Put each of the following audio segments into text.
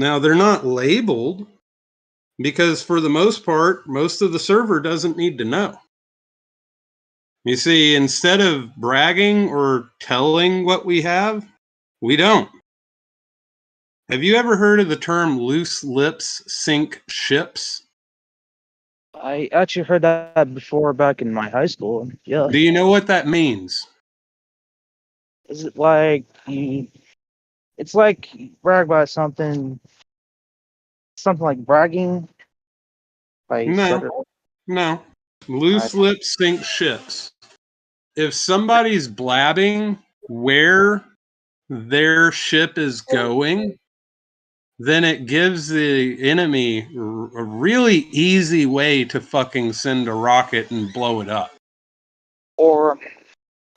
Now, they're not labeled because for the most part, most of the server doesn't need to know. You see, instead of bragging or telling what we have, we don't. Have you ever heard of the term loose lips sink ships? I actually heard that before back in my high school. Yeah. Do you know what that means? Is it like you? It's like you brag about something like bragging. Like No. No. Loose lips sink ships. If somebody's blabbing where their ship is going, then it gives the enemy a really easy way to fucking send a rocket and blow it up. Or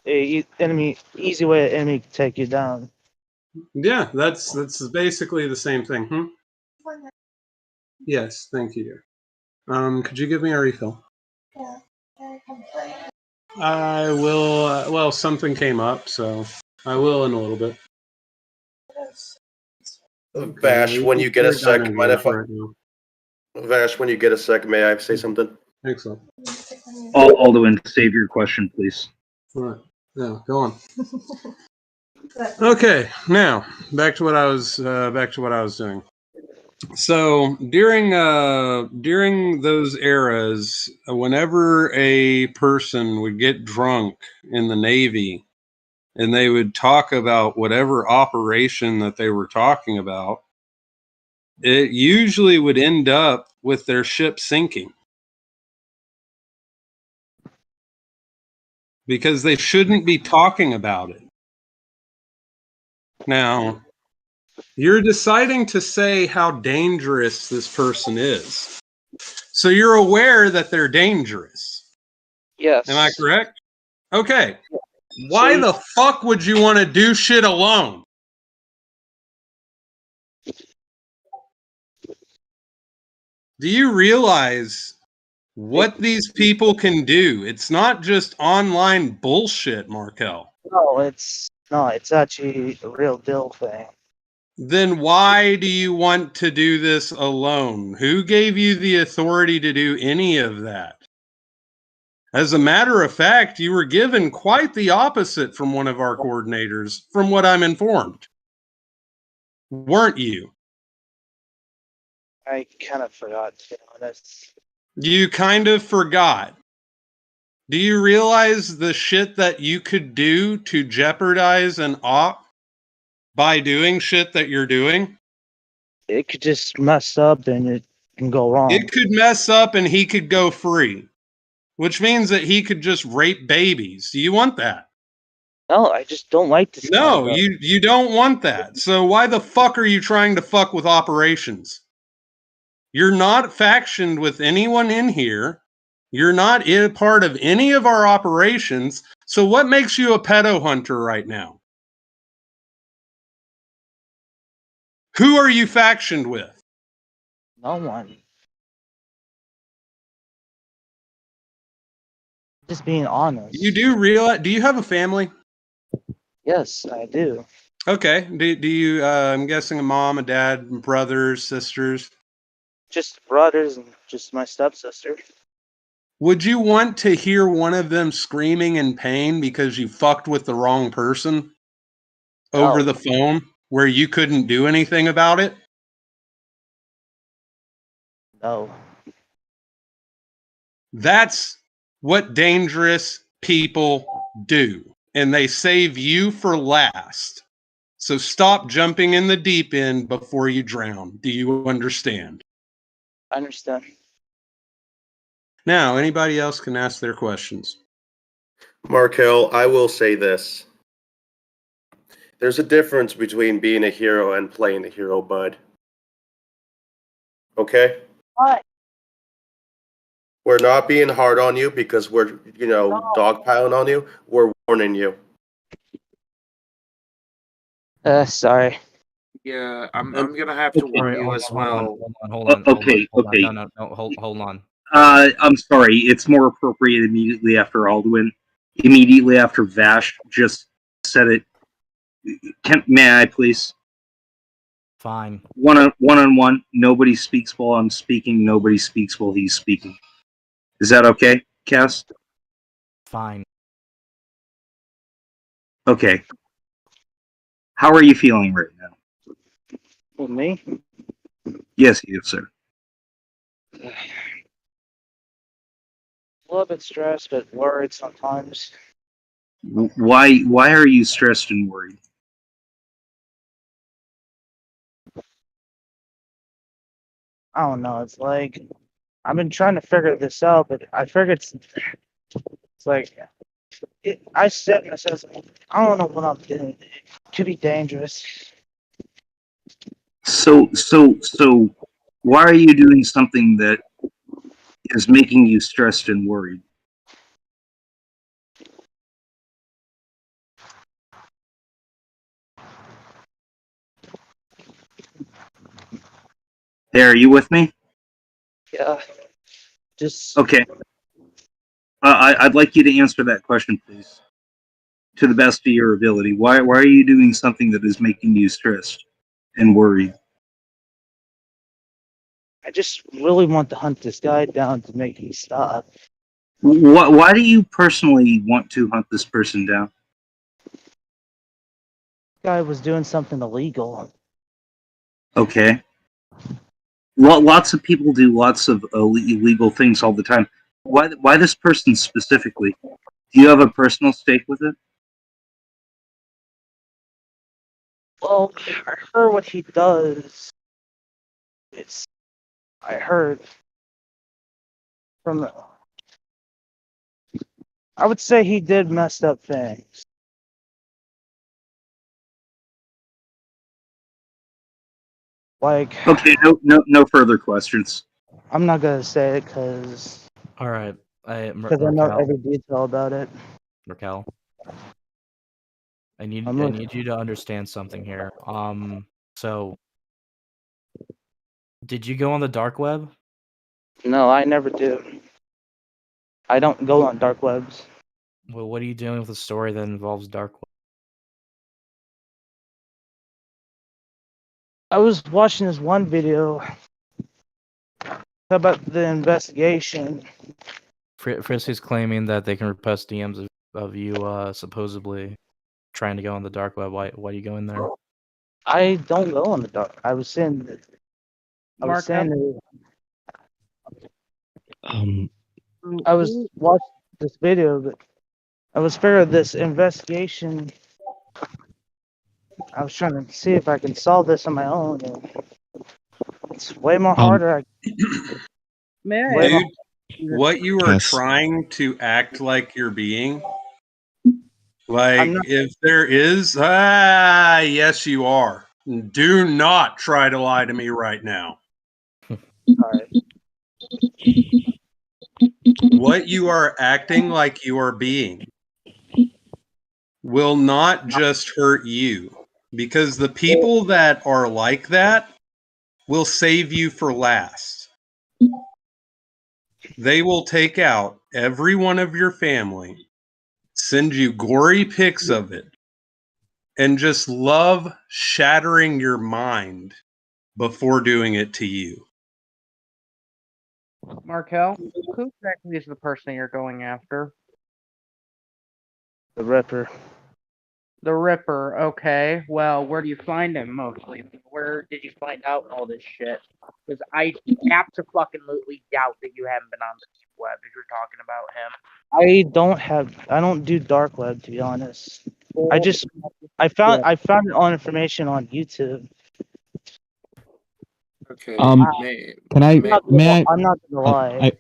enemy easy way an enemy can take you down. Yeah, that's basically the same thing. Yes, thank you. Could you give me a refill? Yeah. I will. Well, something came up, so I will in a little bit. Vash, when you get a sec, mind if right now. Vash, when you get a sec, may I say something? Excellent. Alduin, save your question, please. All right. Yeah, go on. Okay, now back to what I was doing. So during those eras, whenever a person would get drunk in the Navy and they would talk about whatever operation that they were talking about, it usually would end up with their ship sinking. Because they shouldn't be talking about it. Now, you're deciding to say how dangerous this person is. So you're aware that they're dangerous. Yes. Am I correct? Okay. Why the fuck would you want to do shit alone? Do you realize what these people can do? It's not just online bullshit, Markel. No, it's actually a real deal thing. Then why do you want to do this alone? Who gave you the authority to do any of that? As a matter of fact, you were given quite the opposite from one of our coordinators, from what I'm informed. Weren't you? I kind of forgot, to be honest. You kind of forgot. Do you realize the shit that you could do to jeopardize an op by doing shit that you're doing? It could just mess up and it can go wrong. It could mess up and he could go free, which means that he could just rape babies. Do you want that? No, I just don't like this. No, you don't want that. So why the fuck are you trying to fuck with operations? You're not factioned with anyone in here. You're not a part of any of our operations. So what makes you a pedo hunter right now? Who are you factioned with? No one. Just being honest. You do realize? Do you have a family? Yes, I do. Okay. Do you? I'm guessing a mom, a dad, brothers, sisters. Just brothers and just my stepsister. Would you want to hear one of them screaming in pain because you fucked with the wrong person over the phone where you couldn't do anything about it? No. That's what dangerous people do. And they save you for last. So stop jumping in the deep end before you drown. Do you understand? I understand. Now, anybody else can ask their questions. Markel, I will say this. There's a difference between being a hero and playing a hero, bud. Okay? What? We're not being hard on you because we're, dogpiling on you. We're warning you. Sorry. Yeah, I'm gonna have to warn you as well. Hold on. Okay. No, hold on. I'm sorry. It's more appropriate immediately after Alduin. Immediately after Vash just said it. May I, please? One on one. Nobody speaks while I'm speaking. Nobody speaks while he's speaking. Is that okay, Cass? Fine. Okay. How are you feeling right now? With me? Yes, you, sir. A little bit stressed, but worried sometimes. Why are you stressed and worried? I don't know. It's like I've been trying to figure this out, but I figured it's like I said myself, I don't know what I'm doing. It could be dangerous. So why are you doing something that is making you stressed and worried? Hey, are you with me? Yeah. Just Okay. I'd like you to answer that question, please, to the best of your ability. Why are you doing something that is making you stressed and worried? I just really want to hunt this guy down to make him stop. Why do you personally want to hunt this person down? This guy was doing something illegal. Okay. Lots of people do lots of illegal things all the time. Why this person specifically? Do you have a personal stake with it? Well, I heard what he does. I heard from I would say he did messed up things. Like, Okay, no further questions. I'm not gonna say it because All right. I know Raquel, every detail about it. Raquel, I need I'm I looking. need you to understand something here. So did you go on the dark web? No, I never do. I don't go on dark webs. Well, what are you doing with a story that involves dark web? I was watching this one video about the investigation. Frisky's claiming that they can repost DMs of you supposedly trying to go on the dark web. Why do you go in there? I don't go on the dark. I was saying that. I was watching this video, but I was figuring this investigation. I was trying to see if I can solve this on my own. And it's way more harder. Dude, what you are Yes. trying to act like you're being, I'm like not- if there is, yes, you are. Do not try to lie to me right now. Sorry. What you are acting like you are being will not just hurt you, because the people that are like that will save you for last. They will take out every one of your family, send you gory pics of it, and just love shattering your mind before doing it to you. Markel, who exactly is the person you're going after? The Ripper. The Ripper, okay. Well, where do you find him mostly? Where did you find out all this shit? Because I absolutely doubt that you haven't been on the deep web if you're talking about him. I don't do dark web, to be honest. I found it on information on YouTube. Okay. Can I? May I? I'm not gonna lie.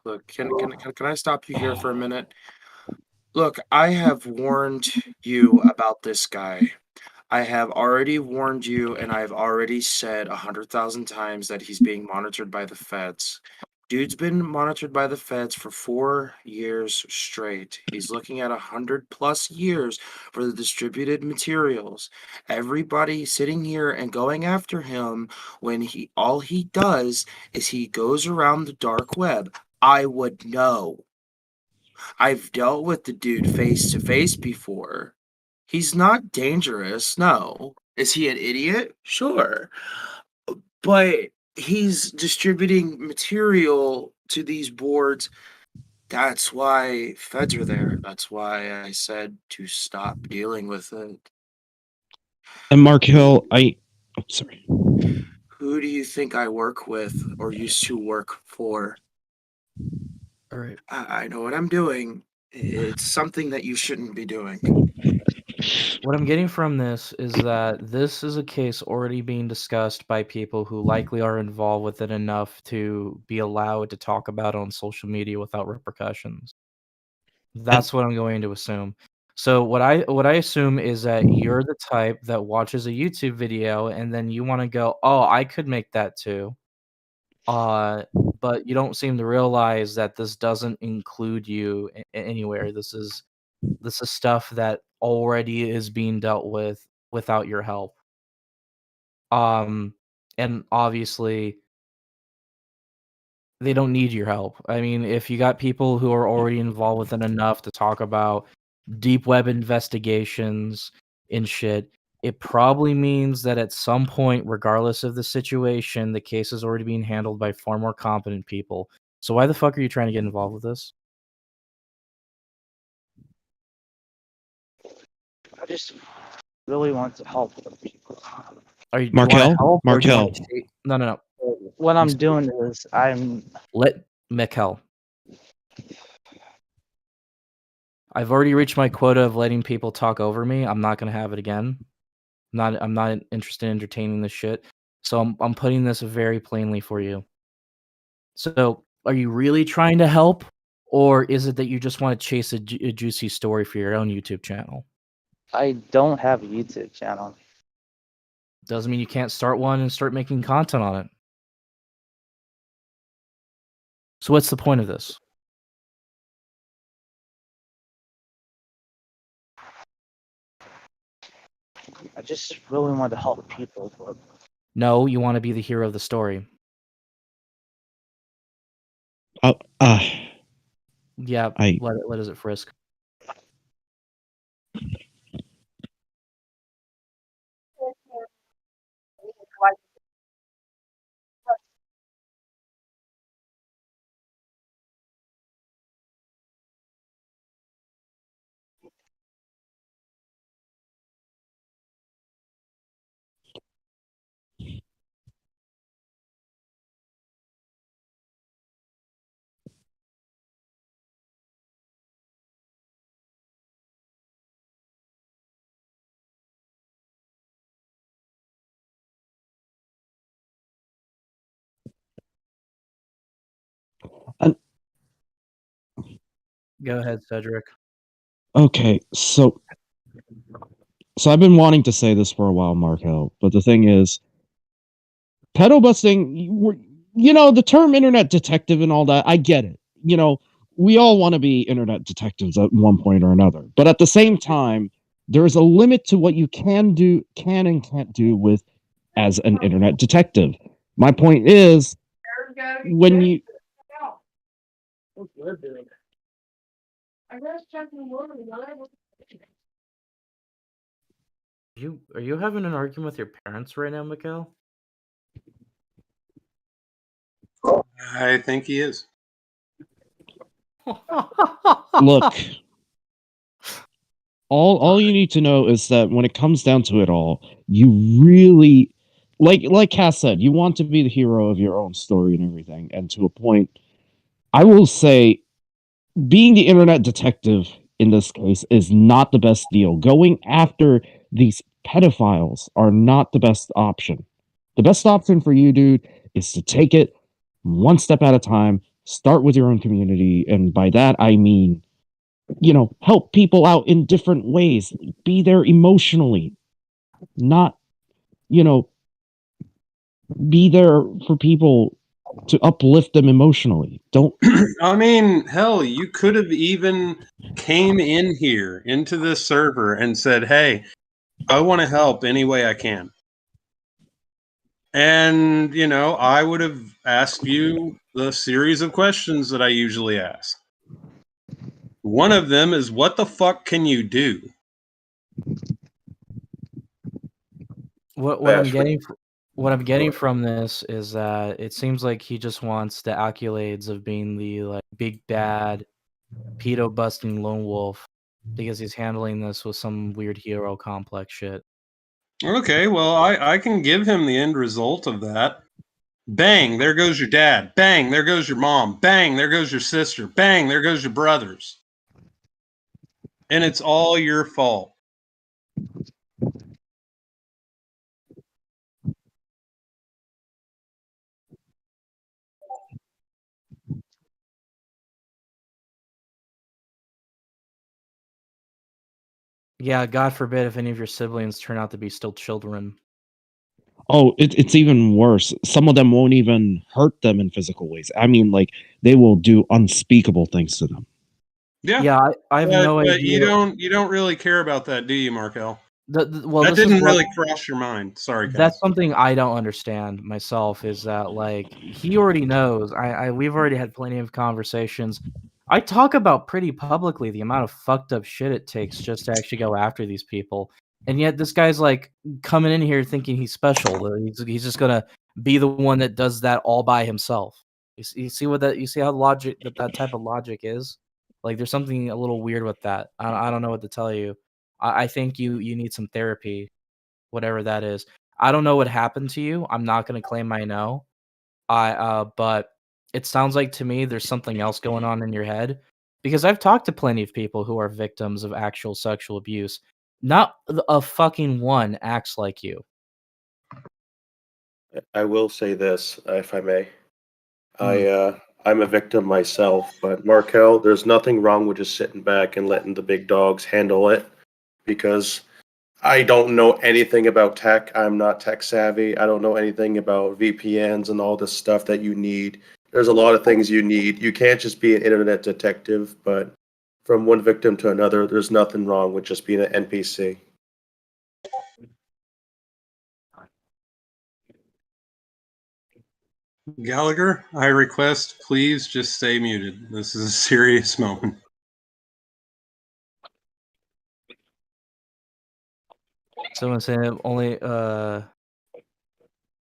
Look, can I stop you here for a minute? Look, I have warned you about this guy. I have already warned you, and I've already said 100,000 times that he's being monitored by the feds. Dude's been monitored by the feds for 4 years straight. He's looking at 100+ years for the distributed materials. Everybody sitting here and going after him when all he does is he goes around the dark web. I would know. I've dealt with the dude face to face before. He's not dangerous, no. Is he an idiot? Sure. But he's distributing material to these boards. That's why feds are there. That's why I said to stop dealing with it. And Mark Hill, sorry. Who do you think I work with or used to work for? All right. I know what I'm doing. It's something that you shouldn't be doing. What I'm getting from this is that this is a case already being discussed by people who likely are involved with it enough to be allowed to talk about it on social media without repercussions. That's what I'm going to assume. So what I assume is that you're the type that watches a YouTube video and then you want to go, "Oh, I could make that too." But you don't seem to realize that this doesn't include you anywhere. This is stuff that already is being dealt with without your help. And obviously they don't need your help. I mean, if you got people who are already involved with it enough to talk about deep web investigations and shit, it probably means that at some point, regardless of the situation, the case is already being handled by far more competent people. So why the fuck are you trying to get involved with this? I just really want to help the people. Are you Markel? help? Or do you Markel. no. What I'm doing is Let Mikel. I've already reached my quota of letting people talk over me. I'm not gonna have it again. I'm not interested in entertaining this shit. So I'm putting this very plainly for you. So are you really trying to help, or is it that you just want to chase a juicy story for your own YouTube channel? I don't have a YouTube channel. Doesn't mean you can't start one and start making content on it. So what's the point of this? I just really want to help people. But No, you want to be the hero of the story. Yeah, what is it, Frisk? Go ahead, Cedric. Okay, so I've been wanting to say this for a while, Marco, but the thing is, pedo busting, the term internet detective and all that, I get it. We all want to be internet detectives at one point or another. But at the same time, there's a limit to what you can and can't do with as an internet detective. My point is, when you Are you having an argument with your parents right now, Mikhail? I think he is. look, all you need to know is that when it comes down to it all, you really, like Cass said, you want to be the hero of your own story and everything. And to a point, I will say, being the internet detective in this case is not the best deal. Going after these pedophiles are not the best option. The best option for you, dude, is to take it one step at a time, start with your own community. And by that, I mean, help people out in different ways. Be there emotionally, not, be there for people to uplift them emotionally. Don't. I mean, hell, you could have even came in here into this server and said, "Hey, I want to help any way I can." And, I would have asked you the series of questions that I usually ask. One of them is, what the fuck can you do? What I'm Bash, what I'm getting from this is that it seems like he just wants the accolades of being the like big bad pedo busting lone wolf because he's handling this with some weird hero complex shit. Okay, well, I can give him the end result of that. Bang, there goes your dad. Bang, there goes your mom. Bang, there goes your sister. Bang, there goes your brothers. And it's all your fault. Yeah, God forbid if any of your siblings turn out to be still children. Oh, it's even worse. Some of them won't even hurt them in physical ways. I mean, like they will do unspeakable things to them. Yeah. Yeah, I have no But idea. you don't really care about that, do you, Markel? Well, that this is didn't what- really cross your mind. Sorry, That's Cass. something I don't understand myself. Is that like he already knows? We've already had plenty of conversations. I talk about pretty publicly the amount of fucked up shit it takes just to actually go after these people, and yet this guy's like coming in here thinking he's special. That he's just gonna be the one that does that all by himself. You see what that? You see how logic that type of logic is? Like there's something a little weird with that. I don't know what to tell you. I think you need some therapy, whatever that is. I don't know what happened to you. I'm not gonna claim I know. But it sounds like to me there's something else going on in your head because I've talked to plenty of people who are victims of actual sexual abuse. Not a fucking one acts like you. I will say this, if I may. I'm a victim myself, but Markel, there's nothing wrong with just sitting back and letting the big dogs handle it because I don't know anything about tech. I'm not tech savvy. I don't know anything about VPNs and all this stuff that you need. There's a lot of things you need. You can't just be an internet detective, but from one victim to another, there's nothing wrong with just being an NPC. Gallagher, I request please just stay muted. This is a serious moment. Someone saying only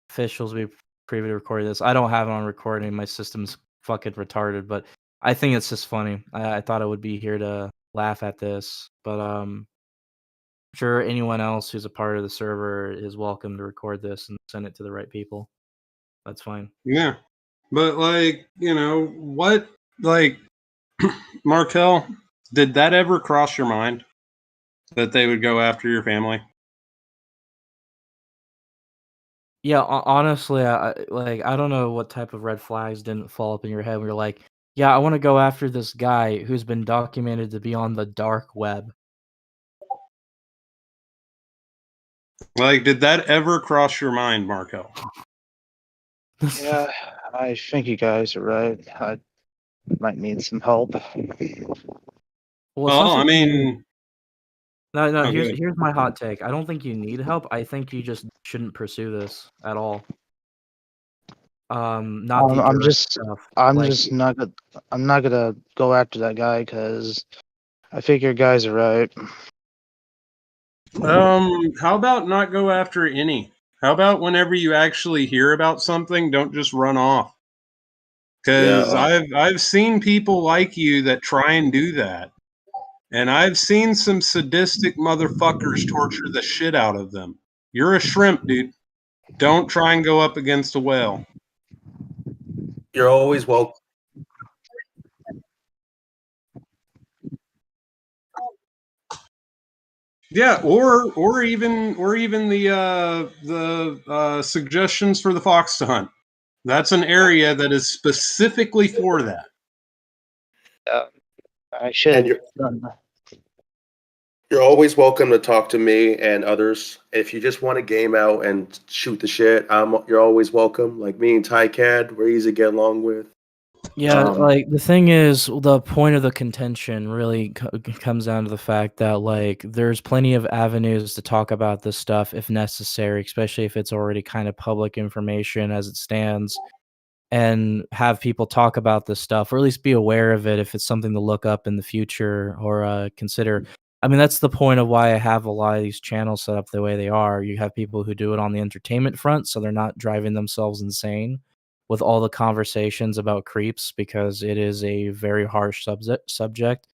officials will be privy to recording this. I don't have it on recording. My system's fucking retarded, but I think it's just funny. I thought I would be here to laugh at this, but I'm sure anyone else who's a part of the server is welcome to record this and send it to the right people. That's fine. Yeah. But like, you know, what like Markel, did that ever cross your mind that they would go after your family? Yeah, honestly, I don't know what type of red flags didn't fall up in your head where you're like, yeah, I want to go after this guy who's been documented to be on the dark web. Like, did that ever cross your mind, Markel? Yeah, I think you guys are right. I might need some help. Well, it's Well, not I that you need- mean, no. oh, Here's good. here's my hot take. I don't think you need help. I think you just shouldn't pursue this at all. Not the I'm direct just, stuff. I'm Like, just not gonna, I'm not gonna go after that guy because I think you guys are right. How about not go after any? How about whenever you actually hear about something, don't just run off? Because Yeah. I've seen people like you that try and do that, and I've seen some sadistic motherfuckers torture the shit out of them. You're a shrimp, dude. Don't try and go up against a whale. You're always welcome. Yeah, or even the suggestions for the fox to hunt. That's an area that is specifically for that. I should And have done that. you're always welcome to talk to me and others. If you just want to game out and shoot the shit, you're always welcome. Like me and Tycad, we're easy to get along with. yeah, like the thing is, the point of the contention really comes down to the fact that like there's plenty of avenues to talk about this stuff if necessary, especially if it's already kind of public information as it stands, and have people talk about this stuff or at least be aware of it if it's something to look up in the future or consider. I mean, that's the point of why I have a lot of these channels set up the way they are. You have people who do it on the entertainment front, so they're not driving themselves insane with all the conversations about creeps, because it is a very harsh subject.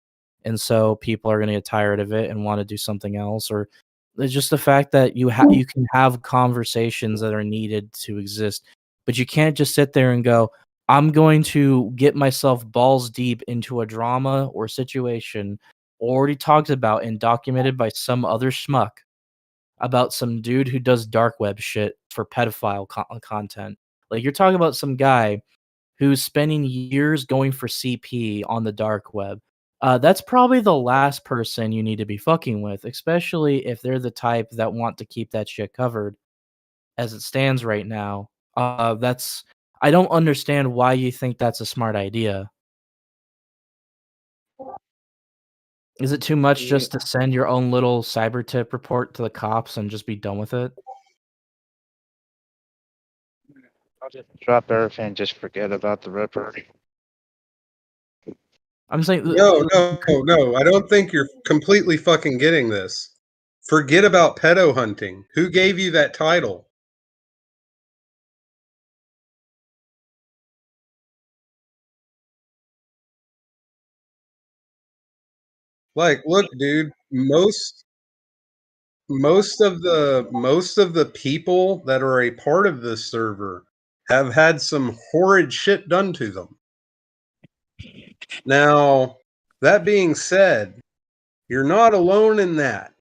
And so people are going to get tired of it and want to do something else. Or it's just the fact that you can have conversations that are needed to exist, but you can't just sit there and go, I'm going to get myself balls deep into a drama or situation already talked about and documented by some other schmuck about some dude who does dark web shit for pedophile content. Like, you're talking about some guy who's spending years going for CP on the dark web. That's probably the last person you need to be fucking with, especially if they're the type that want to keep that shit covered as it stands right now. I don't understand why you think that's a smart idea. Is it too much just to send your own little cyber tip report to the cops and just be done with it? I'll just drop everything and just forget about the Ripper. I'm saying No. I don't think you're completely fucking getting this. Forget about pedo hunting. Who gave you that title? Like, look, dude, most of the people that are a part of this server have had some horrid shit done to them. Now, that being said, you're not alone in that.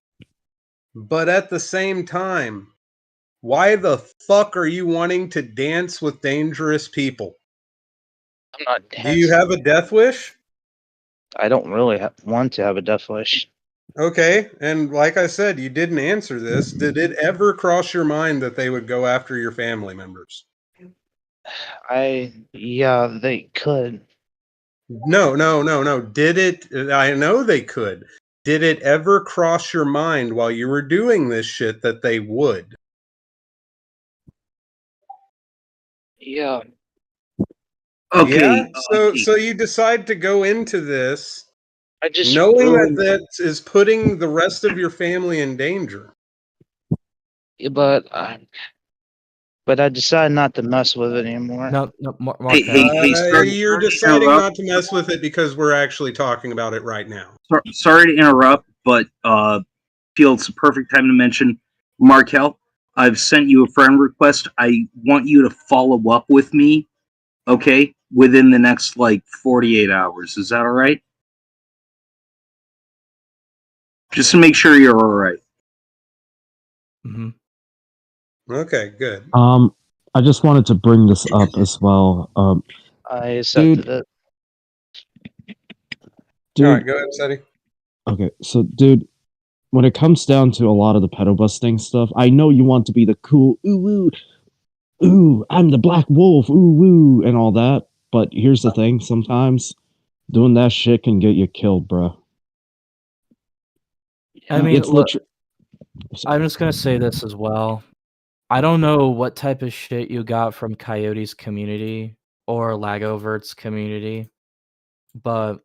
But at the same time, why the fuck are you wanting to dance with dangerous people? I'm not Do you have a death wish? I don't really want to have a death wish. Okay, and like I said, you didn't answer this. Did it ever cross your mind that they would go after your family members? Yeah, they could. No. Did it? I know they could. Did it ever cross your mind while you were doing this shit that they would? Yeah. Okay. Yeah? So you decide to go into this I just knowing really, that is putting the rest of your family in danger. but I decided not to mess with it anymore. No, Mark. You're deciding not to mess with it because we're actually talking about it right now. Sorry to interrupt, but feel it's a perfect time to mention Markel. I've sent you a friend request. I want you to follow up with me, okay, within the next 48 hours. Is that all right? Just to make sure you're all right. Mm-hmm. Okay, good. I just wanted to bring this up as well. I accepted it. Dude, all right, go ahead, Seti. Okay, so dude, when it comes down to a lot of the pedo busting stuff, I know you want to be the cool ooh, I'm the black wolf, ooh woo, and all that. But here's the thing: sometimes doing that shit can get you killed, bro. I mean, It's look, literally. I'm just gonna say this as well. I don't know what type of shit you got from Coyote's community or Lagovert's community, but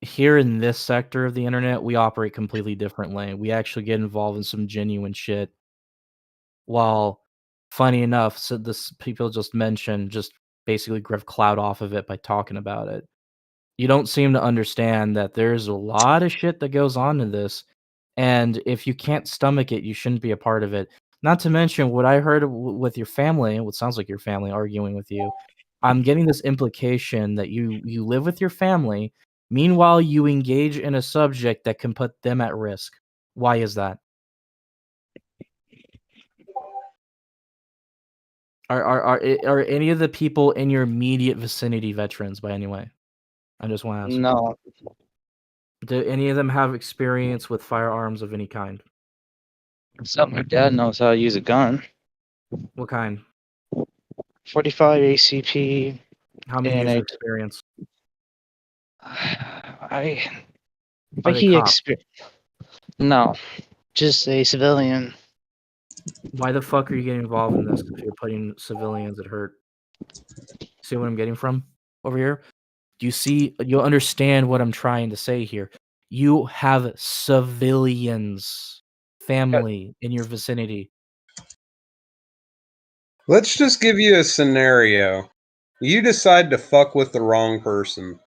here in this sector of the internet, we operate completely differently. We actually get involved in some genuine shit. While, funny enough, so this people just mentioned just basically grift clout off of it by talking about it. You don't seem to understand that there's a lot of shit that goes on in this, and if you can't stomach it, you shouldn't be a part of it. Not to mention what I heard with your family, what sounds like your family arguing with you. I'm getting this implication that you live with your family, meanwhile you engage in a subject that can put them at risk. Why is that? Are any of the people in your immediate vicinity veterans by any way? I just want to ask. No. Do any of them have experience with firearms of any kind? Except my dad knows how to use a gun. What kind? 45 ACP. How many And years of experience? But he No, just a civilian. Why the fuck are you getting involved in this if you're putting civilians at hurt? See what I'm getting from over here? Do you see? You'll understand what I'm trying to say here. You have civilians, family in your vicinity. Let's just give you a scenario. You decide to fuck with the wrong person.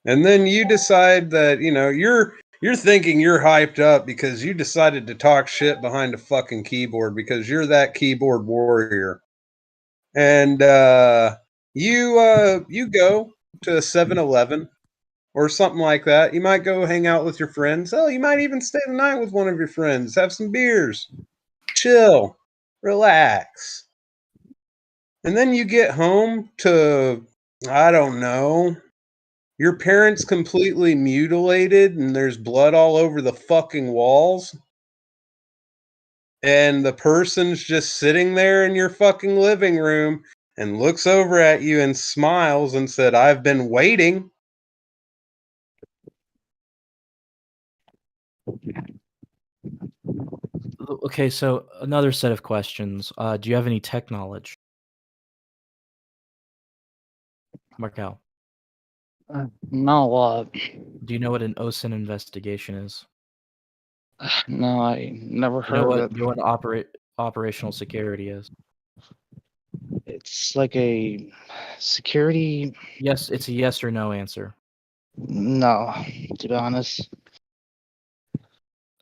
And then you decide that, you're thinking you're hyped up because you decided to talk shit behind a fucking keyboard because you're that keyboard warrior. And you go to a 7-Eleven or something like that. You might go hang out with your friends. Oh, you might even stay the night with one of your friends, have some beers, chill, relax. And then you get home to, I don't know, your parents completely mutilated and there's blood all over the fucking walls. And the person's just sitting there in your fucking living room and looks over at you and smiles and said, "I've been waiting." Okay, so another set of questions. Do you have any tech knowledge? Markel, Not a lot. do you know what an OSINT investigation is? No, I never You know heard what of you know it. what operational security is? It's like a security. Yes, it's a yes or no answer. No, to be honest.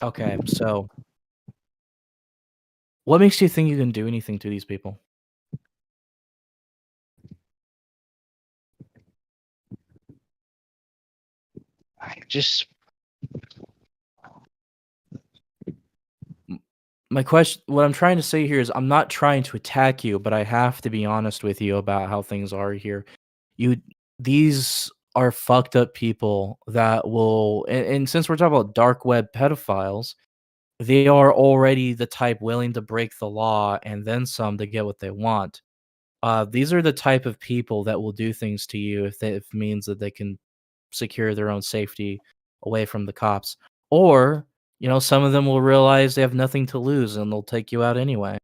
Okay, so what makes you think you can do anything to these people? I just My question, what I'm trying to say here is I'm not trying to attack you, but I have to be honest with you about how things are here. These are fucked up people that will, and since we're talking about dark web pedophiles, they are already the type willing to break the law and then some to get what they want. These are the type of people that will do things to you if it means that they can secure their own safety away from the cops. Or, some of them will realize they have nothing to lose and they'll take you out anyway.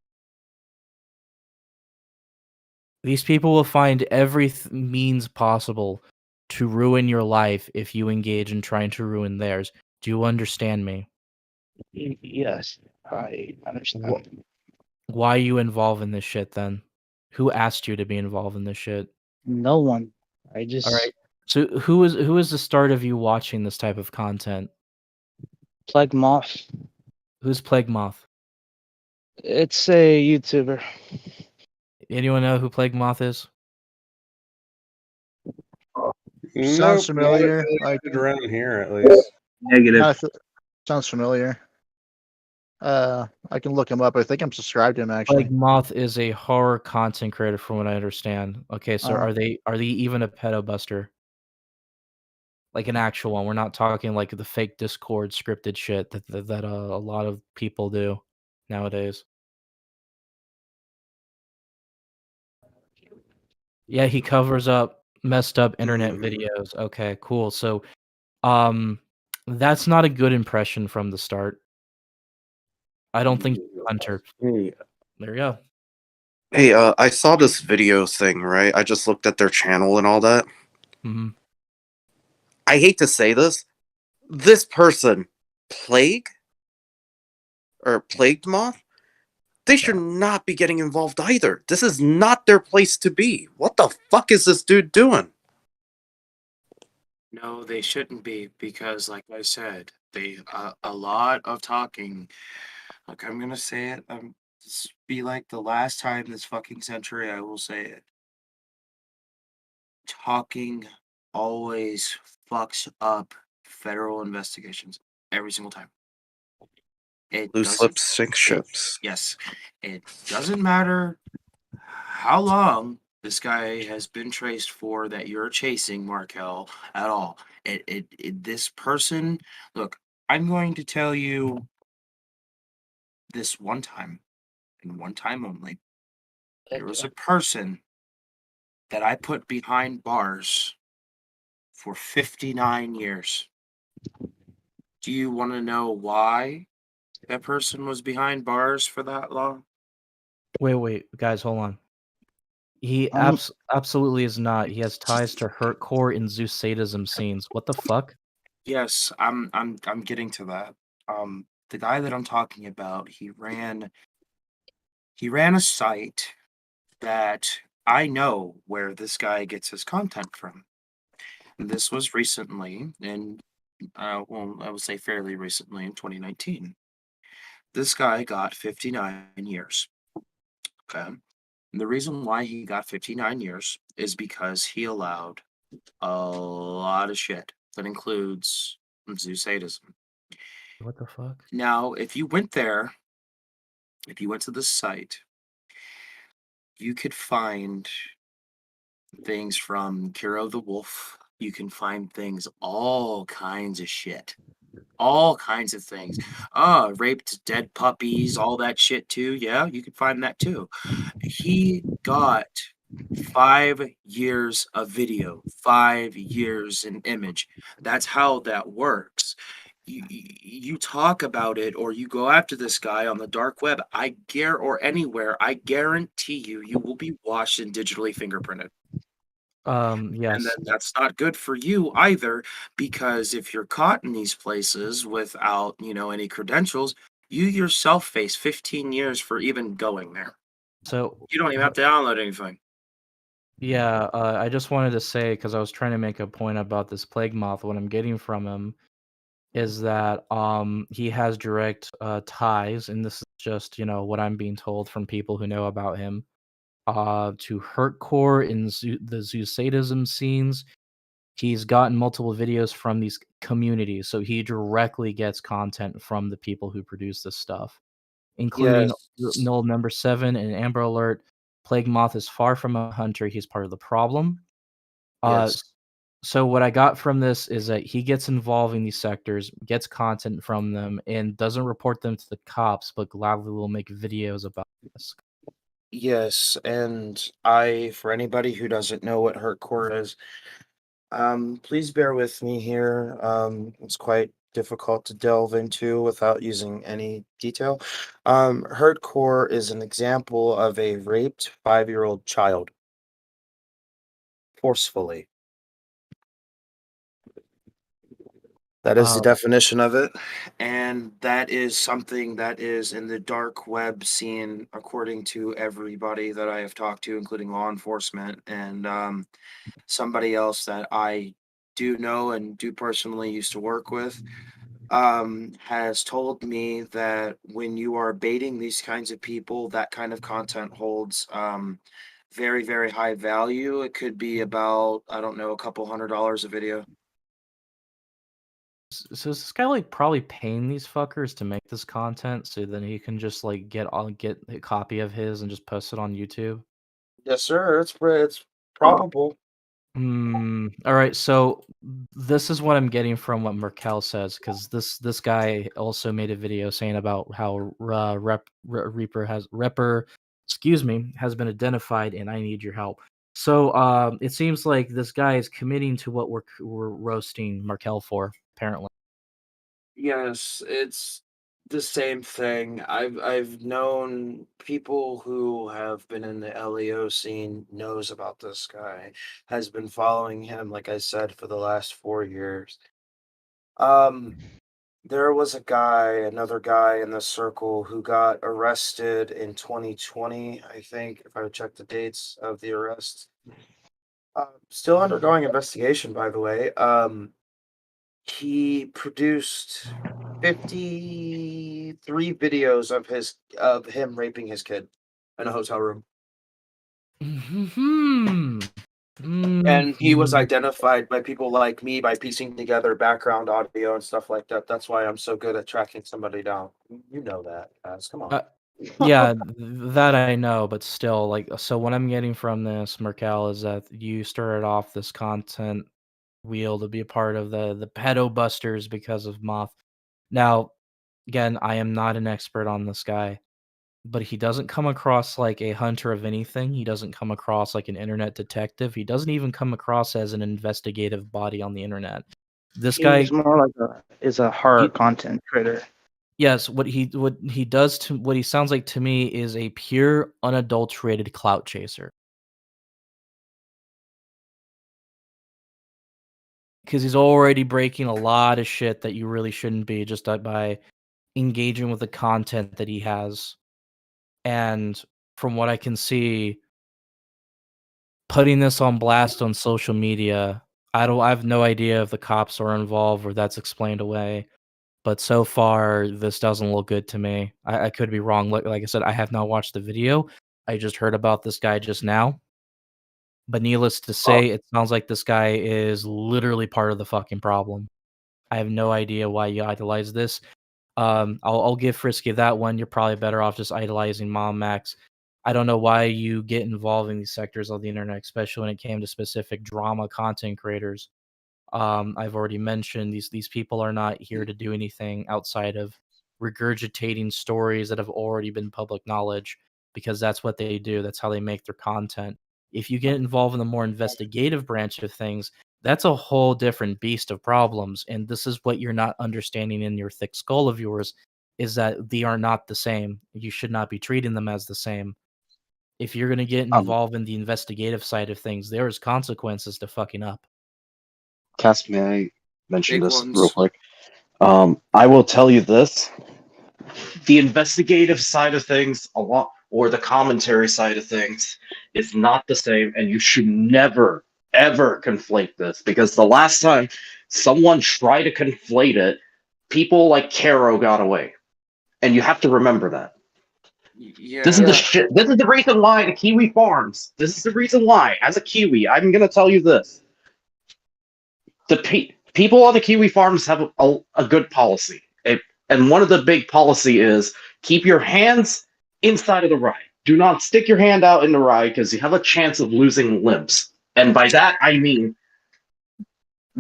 These people will find every means possible to ruin your life if you engage in trying to ruin theirs. Do you understand me? yes, I understand. Why are you involved in this shit then? Who asked you to be involved in this shit? No one. I just All right. So who is the start of you watching this type of content? Plague Moth. Who's Plague Moth? It's a YouTuber. Anyone know who Plague Moth is? Nope, Sounds familiar. not Like, around here at least. Negative. sounds familiar. I can look him up. I think I'm subscribed to him actually. Plague Moth is a horror content creator, from what I understand. Okay, so are they even a pedo buster? Like an actual one. We're not talking like the fake Discord scripted shit that a lot of people do nowadays. Yeah, he covers up messed up internet videos. Okay, cool. So, that's not a good impression from the start. I don't think Hunter. Hey, There you go. hey, I saw this video thing, right? I just looked at their channel and all that. Mhm. I hate to say this. This person, Plagued Moth, they should not be getting involved either. This is not their place to be. What the fuck is this dude doing? No, they shouldn't be because, like I said, they a lot of talking. Look, I'm gonna say it. This be like the last time this fucking century I will say it. Talking always fucks up federal investigations every single time. It Loose doesn't. lips sink ships. Yes, it doesn't matter how long this guy has been traced for that you're chasing, Markel, at all. This person, look, I'm going to tell you this one time, and one time only. There was a person that I put behind bars for 59 years. Do you want to know why that person was behind bars for that long? Wait, guys, hold on. He Um, absolutely is not. He has ties to hurtcore and Zeus sadism scenes. What the fuck? Yes, I'm getting to that. The guy that I'm talking about, he ran a site that I know where this guy gets his content from. This was recently well, I would say fairly recently in 2019. This guy got 59 years. Okay. And the reason why he got 59 years is because he allowed a lot of shit that includes zoo sadism. What the fuck? Now, if you went to the site, you could find things from Kiro the Wolf. You can find things, all kinds of shit. All kinds of things. Raped dead puppies, all that shit too. Yeah, you could find that too. He got 5 years of video, 5 years in image. That's how that works. You talk about it or you go after this guy on the dark web, or anywhere, I guarantee you will be watched and digitally fingerprinted. And Yes. then that's not good for you either, because if you're caught in these places without, any credentials, you yourself face 15 years for even going there. So You don't even have to download anything. yeah, I just wanted to say because I was trying to make a point about this plague moth. What I'm getting from him is that he has direct ties, and this is just what I'm being told from people who know about him. To hurtcore in the zoo sadism scenes. He's gotten multiple videos from these communities, so he directly gets content from the people who produce this stuff, including Yes. Null Number 7 and Amber Alert. Plague Moth is far from a hunter, he's part of the problem. Yes. So what I got from this is that he gets involved in these sectors, gets content from them, and doesn't report them to the cops, but gladly will make videos about this. Yes, and for anybody who doesn't know what hurtcore is, please bear with me here. It's quite difficult to delve into without using any detail. Hurtcore is an example of a raped 5-year-old child forcefully. That is the definition of it, and that is something that is in the dark web scene, according to everybody that I have talked to, including law enforcement and somebody else that I do know and do personally used to work with, has told me that when you are baiting these kinds of people, that kind of content holds very, very high value. It could be about, I don't know, a couple $100 a video. So is this guy like probably paying these fuckers to make this content so then he can just like get a copy of his and just post it on YouTube? Yes, sir. It's probable. All right, so this is what I'm getting from what Merkel says, because this guy also made a video saying about how Repper, excuse me, has been identified, and I need your help. So it seems like this guy is committing to what we're roasting Merkel for, apparently. Yes, it's the same thing. I've known people who have been in the LEO scene knows about this guy, has been following him, like I said, for the last 4 years. Um, there was another guy in the circle who got arrested in 2020, I think, if I would check the dates of the arrest. Still undergoing investigation, by the way. He produced 53 videos of him raping his kid in a hotel room. And he was identified by people like me by piecing together background audio and stuff like that. That's why I'm so good at tracking somebody down. You know that, guys. Come on. Yeah, that I know, but still, like, so what I'm getting from this, Merkel, is that you started off this content wheel to be a part of the pedo busters because of Moth. Now, again, I am not an expert on this guy, but he doesn't come across like a hunter of anything. He doesn't come across like an internet detective. He doesn't even come across as an investigative body on the internet. This guy He's more like a horror content creator. Yes, what he sounds like to me is a pure, unadulterated clout chaser. because he's already breaking a lot of shit that you really shouldn't be just by engaging with the content that he has. And from what I can see, putting this on blast on social media, I have no idea if the cops are involved or that's explained away. But so far, this doesn't look good to me. I could be wrong. Like I said, I have not watched the video. I just heard about this guy just now. But needless to say, it sounds like this guy is literally part of the fucking problem. I have no idea why you idolize this. I'll give Frisky that one. You're probably better off just idolizing Mom Max. I don't know why you get involved in these sectors of the internet, especially when it came to specific drama content creators. I've already mentioned these people are not here to do anything outside of regurgitating stories that have already been public knowledge, because that's what they do. That's how they make their content. If you get involved in the more investigative branch of things, that's a whole different beast of problems. And this is what you're not understanding in your thick skull of yours, is that they are not the same. You should not be treating them as the same. If you're going to get involved in the investigative side of things, there is consequences to fucking up. Cass, may I mention Big this ones. real quick? I will tell you this. The investigative side of things, or the commentary side of things, is not the same, and you should never, ever conflate this, because the last time someone tried to conflate it, people like Caro got away. And you have to remember that. Yeah. This is the shit. This is the reason why the Kiwi farms. This is the reason why, as a Kiwi, I'm going to tell you this. The people on the Kiwi farms have a good policy. And one of the big policy is keep your hands inside of the ride. Do not stick your hand out in the ride, because you have a chance of losing limbs. And by that, I mean,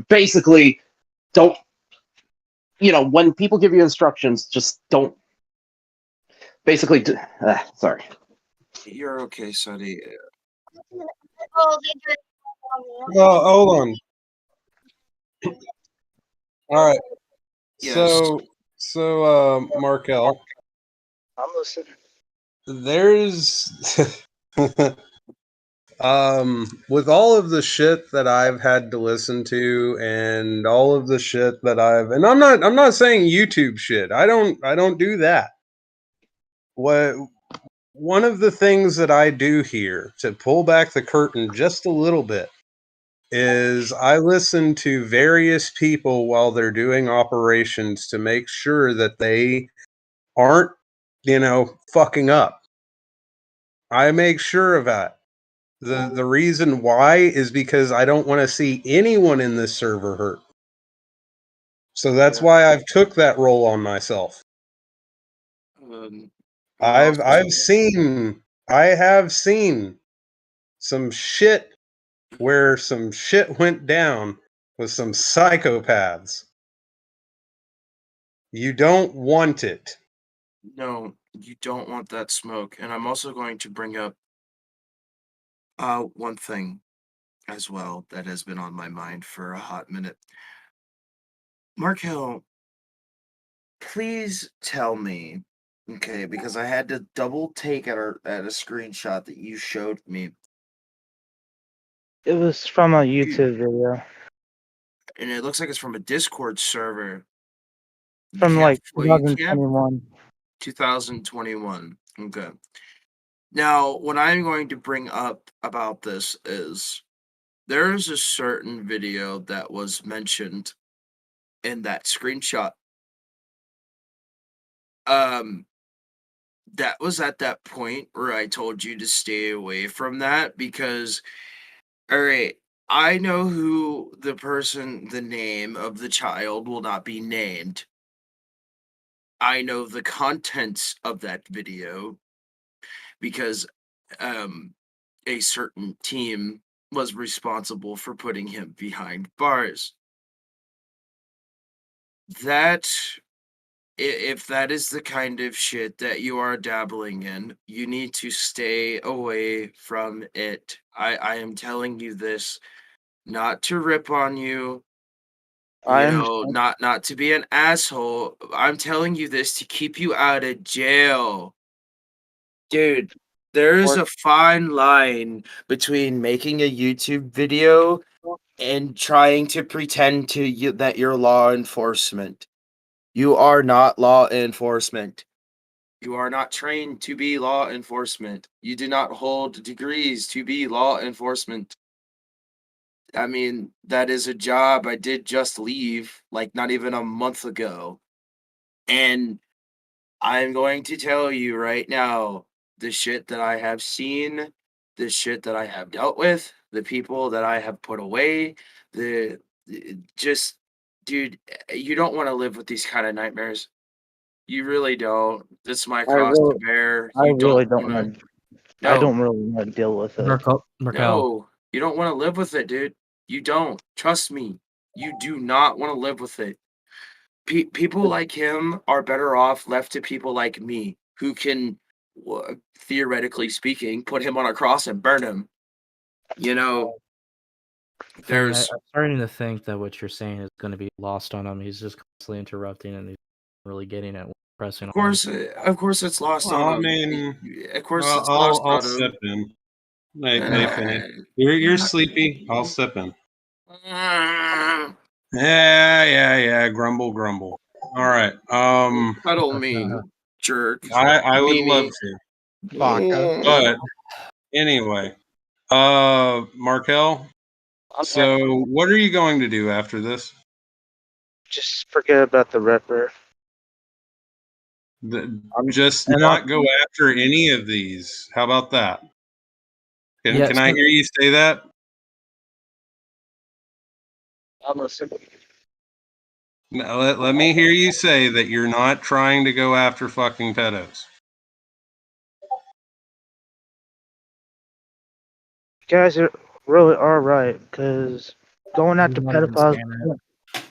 basically, don't, when people give you instructions, just don't, basically, sorry. You're okay, Sonny. Well, hold on. All right. Yes. So, Markel, I'm listening. there's with all of the shit that I've had to listen to and all of the shit that and I'm not saying YouTube shit. I don't do that. One of the things that I do here, to pull back the curtain just a little bit, is I listen to various people while they're doing operations to make sure that they aren't, fucking up. I make sure of that. The reason why is because I don't want to see anyone in this server hurt. So that's why I've took that role on myself. I have seen some shit where some shit went down with some psychopaths. You don't want it. No, you don't want that smoke. And I'm also going to bring up one thing as well that has been on my mind for a hot minute. Markel, please tell me, okay, because I had to double take at a screenshot that you showed me. It was from a YouTube video. And it looks like it's from a Discord server. From like Well, you can't. 2021. 2021. Okay. Now, what I'm going to bring up about this is there's a certain video that was mentioned in that screenshot. That was at that point where I told you to stay away from that because, all right, I know who the name of the child will not be named. I know the contents of that video because a certain team was responsible for putting him behind bars. If that is the kind of shit that you are dabbling in, you need to stay away from it. I am telling you this not to rip on you, not to be an asshole. I'm telling you this to keep you out of jail. Dude, there is a fine line between making a YouTube video and trying to pretend to you that you're law enforcement. You are not law enforcement. You are not trained to be law enforcement. You do not hold degrees to be law enforcement. I mean, that is a job I did just leave, like not even a month ago. And I'm going to tell you right now, the shit that I have seen, the shit that I have dealt with, the people that I have put away, just, dude, you don't want to live with these kind of nightmares. You really don't. This is my cross to bear. I You really don't don't want to. want. I No, don't really want to deal with it. Markel, no, you don't want to live with it, dude. You don't. Trust me. You do not want to live with it. People like him are better off left to people like me who can, theoretically speaking, put him on a cross and burn him. You know, Fang, there's. I'm starting to think that what you're saying is going to be lost on him. He's just constantly interrupting and he's really getting at what you're pressing Of on him. course, it's lost Well, I on him. mean, Of course, it's lost I'll on step him. in. They finish. You're sleepy. I'll step in. Yeah. Grumble, grumble. All right. Cuddle me, jerk. I would love Mimi. to, Baka. but anyway, Markel. So, what are you going to do after this? Just forget about the Ripper. Just and not go after any of these. How about that? Yeah, Can I hear you say that? I'm listening. No, let me hear you say that you're not trying to go after fucking pedos. You guys really are right, because going after not even pedophiles, saying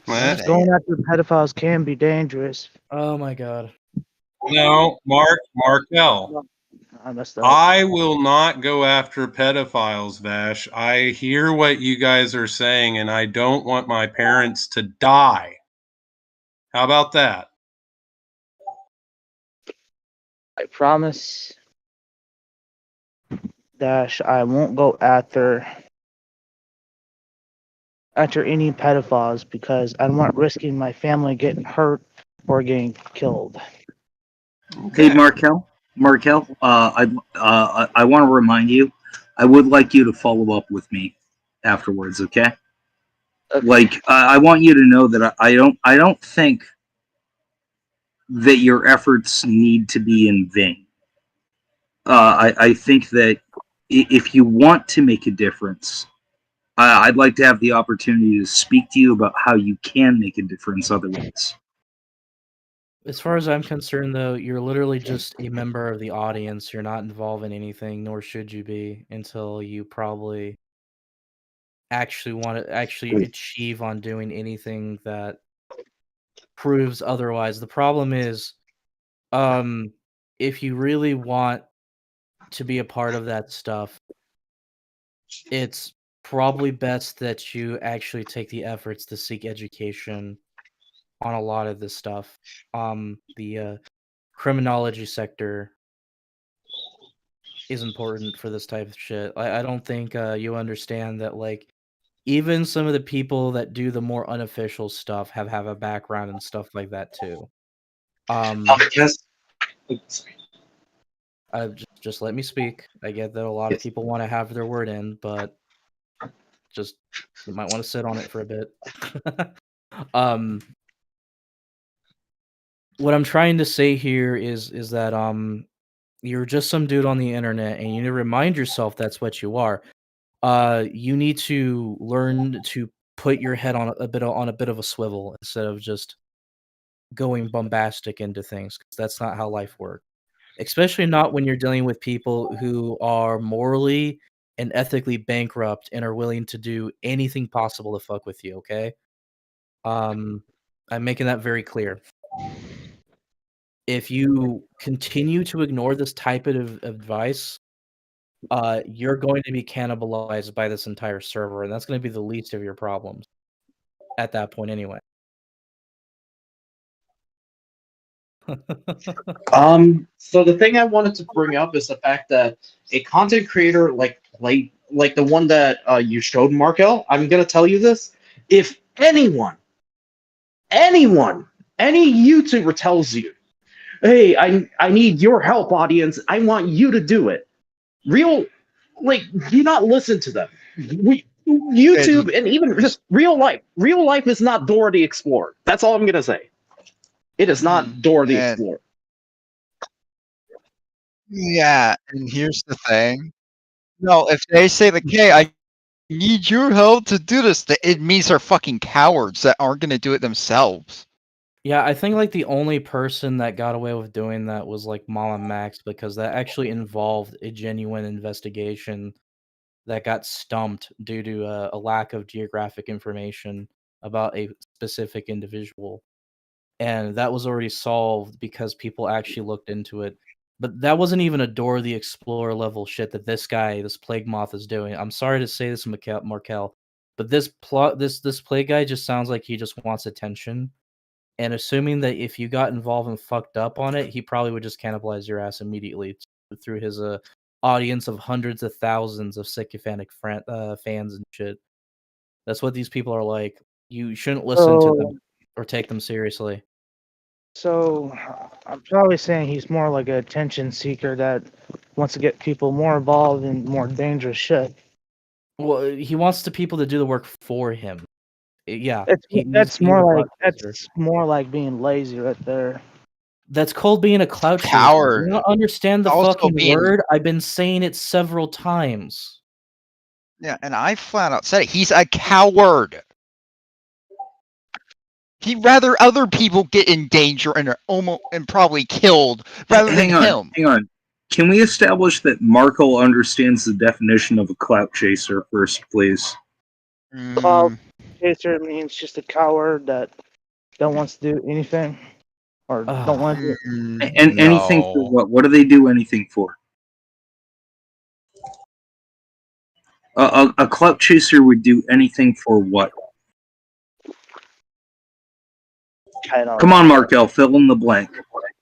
What? going after pedophiles can be dangerous. Oh my god. No, Markel. I messed up. I will not go after pedophiles, Vash. I hear what you guys are saying, and I don't want my parents to die. How about that? I promise, Dash, I won't go after any pedophiles because I don't want risking my family getting hurt or getting killed. Hey, Markel. I want to remind you. I would like you to follow up with me afterwards. Okay. Okay. Like, I want you to know that I don't think that your efforts need to be in vain. I think that if you want to make a difference, I'd like to have the opportunity to speak to you about how you can make a difference otherwise. As far as I'm concerned, though, you're literally just a member of the audience. You're not involved in anything, nor should you be, until you probably actually want to achieve on doing anything that proves otherwise. The problem is, if you really want to be a part of that stuff, it's probably best that you actually take the efforts to seek education on a lot of this stuff. The criminology sector is important for this type of shit. I don't think you understand that, like, even some of the people that do the more unofficial stuff have a background and stuff like that too. Yes. Just let me speak. I get that a lot of people want to have their word in, but just you might want to sit on it for a bit. What I'm trying to say here is that you're just some dude on the internet, and you need to remind yourself that's what you are. You need to learn to put your head on a bit of a swivel instead of just going bombastic into things, 'cause that's not how life works. Especially not when you're dealing with people who are morally and ethically bankrupt and are willing to do anything possible to fuck with you, okay? I'm making that very clear. If you continue to ignore this type of advice, you're going to be cannibalized by this entire server, and that's gonna be the least of your problems at that point anyway. So the thing I wanted to bring up is the fact that a content creator like like the one that you showed, Markel, I'm gonna tell you this: if anyone, any YouTuber tells you, "Hey, I need your help, audience. I want you to do it," do not listen to them. YouTube and even just real life is not Dora the Explorer. That's all I'm gonna say. It is not Dora the and Explorer. yeah, and here's the thing. No, if they say like, "Hey, I need your help to do this," it means they're fucking cowards that aren't gonna do it themselves. Yeah, I think like the only person that got away with doing that was like Mama Max, because that actually involved a genuine investigation that got stumped due to a lack of geographic information about a specific individual. And that was already solved because people actually looked into it. But that wasn't even a Dora the Explorer level shit that this guy, this plague moth, is doing. I'm sorry to say this, Markel, but this plague guy just sounds like he just wants attention. And assuming that if you got involved and fucked up on it, he probably would just cannibalize your ass immediately through his audience of hundreds of thousands of sycophantic fans and shit. That's what these people are like. You shouldn't listen to them or take them seriously. So I'm probably saying he's more like an attention seeker that wants to get people more involved in more dangerous shit. Well, he wants the people to do the work for him. Yeah, That's more like being lazy right there. That's called being a clout chaser. Coward. You don't understand the Also fucking being- word? I've been saying it several times. Yeah, and I flat out said it. He's a coward. He'd rather other people get in danger and are almost and probably killed rather than him. Hang on. Can we establish that Markle understands the definition of a clout chaser first, please? Clout chaser means just a coward that don't want to do anything or don't want to. And anything for what? What do they do anything for? A clout chaser would do anything for what? Come on, Markel, fill in the blank.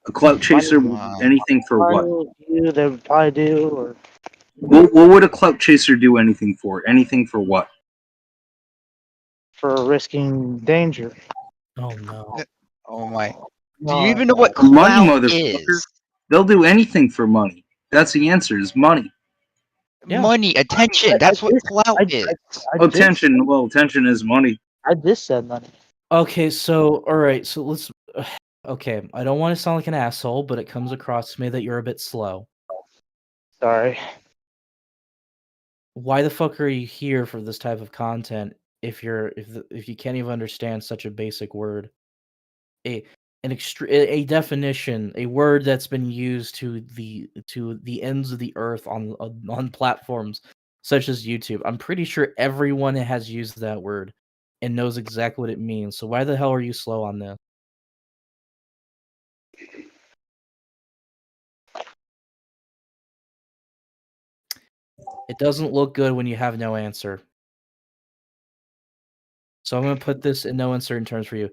A clout chaser would do anything for what? They would probably do, or What would a clout chaser do anything for? Anything for what? for risking danger. Oh no! Oh my! Do you even know what Money, clout motherfucker. is? They'll do anything for money. That's the answer. Is money. Yeah. Money, attention. That's what clout is. Attention. Well, attention is money. I just said money. Okay, so all right, so let's. Okay, I don't want to sound like an asshole, but it comes across to me that you're a bit slow. Sorry. Why the fuck are you here for this type of content if you can't even understand such a basic word? A definition, a word that's been used to the ends of the earth on platforms such as YouTube. I'm pretty sure everyone has used that word and knows exactly what it means. So why the hell are you slow on this? It doesn't look good when you have no answer. So I'm going to put this in no uncertain terms for you.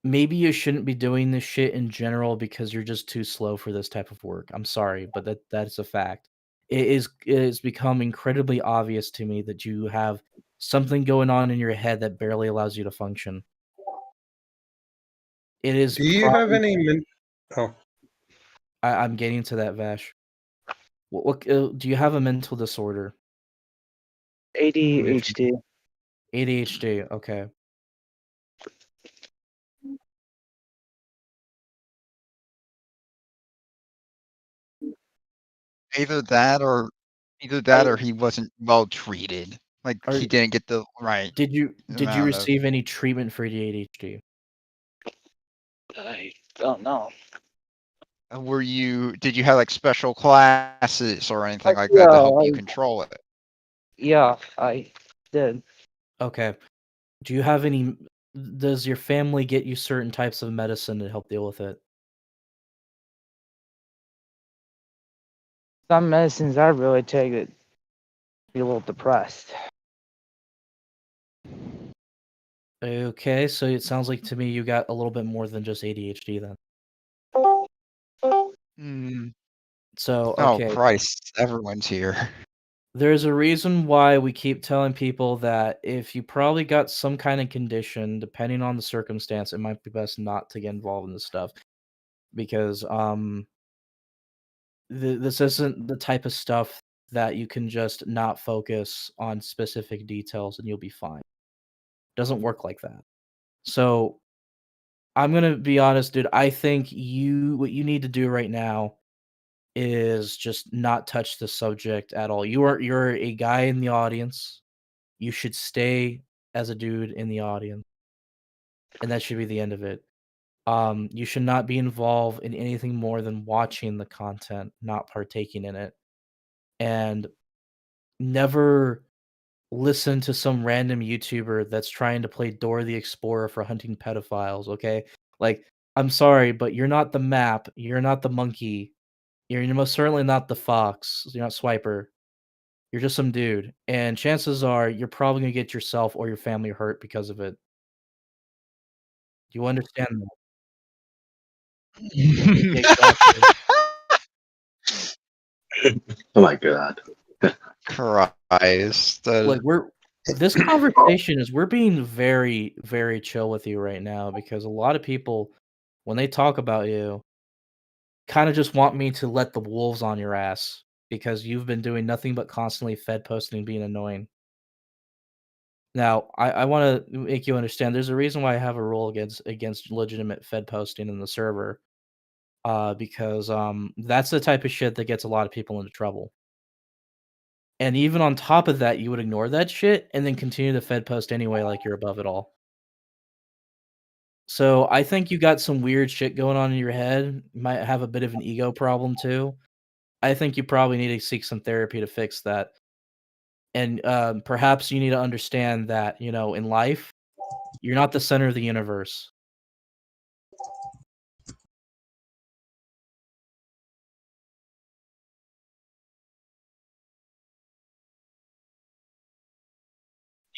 Maybe you shouldn't be doing this shit in general because you're just too slow for this type of work. I'm sorry, but that's a fact. It is become incredibly obvious to me that you have something going on in your head that barely allows you to function. It is. Do you have any? I'm getting to that, Vash. What do you have a mental disorder? ADHD. ADHD. Okay. Either that or he wasn't well treated. Like he didn't get the right. Did you amount of- receive any treatment for ADHD? I don't know. Did you have like special classes or anything like that to help you control it? Yeah, I did. Okay. Do you have any? Does your family get you certain types of medicine to help deal with it? Some medicines I really take it be a little depressed. Okay, so it sounds like to me you got a little bit more than just ADHD then. So okay. Oh Christ, everyone's here. There's a reason why we keep telling people that if you probably got some kind of condition, depending on the circumstance, it might be best not to get involved in this stuff. Because this isn't the type of stuff that you can just not focus on specific details and you'll be fine. Doesn't work like that. So I'm gonna be honest, dude. I think what you need to do right now is just not touch the subject at all. You're a guy in the audience. You should stay as a dude in the audience, and that should be the end of it. You should not be involved in anything more than watching the content, not partaking in it, and never listen to some random YouTuber that's trying to play Dora the Explorer for hunting pedophiles. Okay, like I'm sorry, but you're not the map. You're not the monkey. You're most certainly not the fox. You're not Swiper. You're just some dude, and chances are you're probably gonna get yourself or your family hurt because of it. Do you understand that? Exactly. Oh my god. Christ. Like this conversation is we're being very, very chill with you right now because a lot of people, when they talk about you, kind of just want me to let the wolves on your ass because you've been doing nothing but constantly fed posting and being annoying. Now, I want to make you understand there's a reason why I have a rule against legitimate fed posting in the server. Because that's the type of shit that gets a lot of people into trouble. And even on top of that, you would ignore that shit and then continue to fed post anyway like you're above it all. So I think you got some weird shit going on in your head. You might have a bit of an ego problem too. I think you probably need to seek some therapy to fix that. And perhaps you need to understand that, in life, you're not the center of the universe.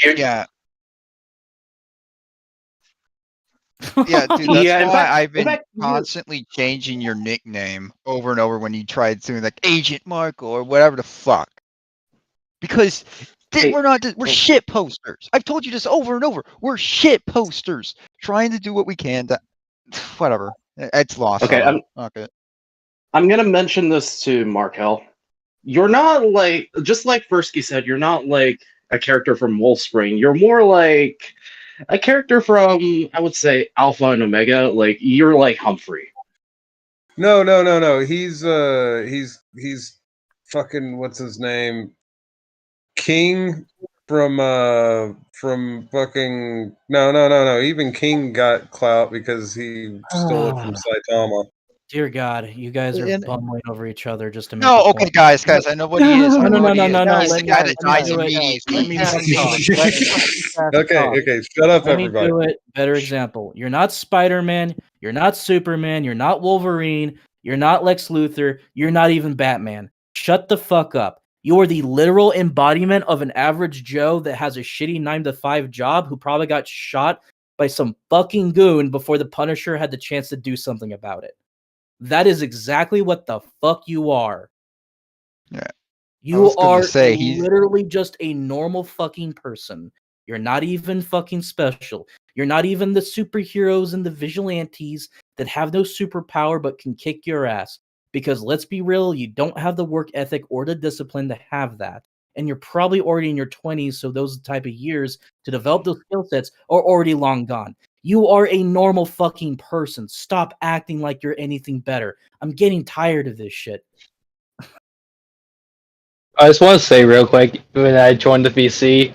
Yeah. Yeah, dude, that's Yeah, in why fact- I've in been fact, constantly changing your nickname over and over when you tried doing like Agent Marco or whatever the fuck. Because Hey, we're shit posters. I've told you this over and over. We're shit posters trying to do what we can to whatever. It's lost. Okay, Okay. I'm gonna mention this to Markel. You're not like, just like Fursky said, you're not like a character from Wolfspring. You're more like a character from, I would say, Alpha and Omega. Like, you're like Humphrey. No. He's fucking what's his name? King from fucking no. Even King got clout because he stole it from Saitama. Dear God, you guys are And- bumbling over each other just to make No, a okay, point. guys, I know what he is. I know No. what he is. He's Let the guy me that dies do it. immediately. Let me He's fucking talk. Let fucking Cass talk. Okay, shut up, Let me everybody. do it. Better example. You're not Spider-Man. You're not Superman. You're not Wolverine. You're not Lex Luthor. You're not even Batman. Shut the fuck up. You are the literal embodiment of an average Joe that has a shitty 9-to-5 job who probably got shot by some fucking goon before the Punisher had the chance to do something about it. That is exactly what the fuck you are. Yeah. You was gonna are say, he's- literally just a normal fucking person. You're not even fucking special. You're not even the superheroes and the vigilantes that have no superpower but can kick your ass. Because let's be real, you don't have the work ethic or the discipline to have that. And you're probably already in your 20s, so those type of years to develop those skill sets are already long gone. You are a normal fucking person. Stop acting like you're anything better. I'm getting tired of this shit. I just want to say real quick when I joined the VC,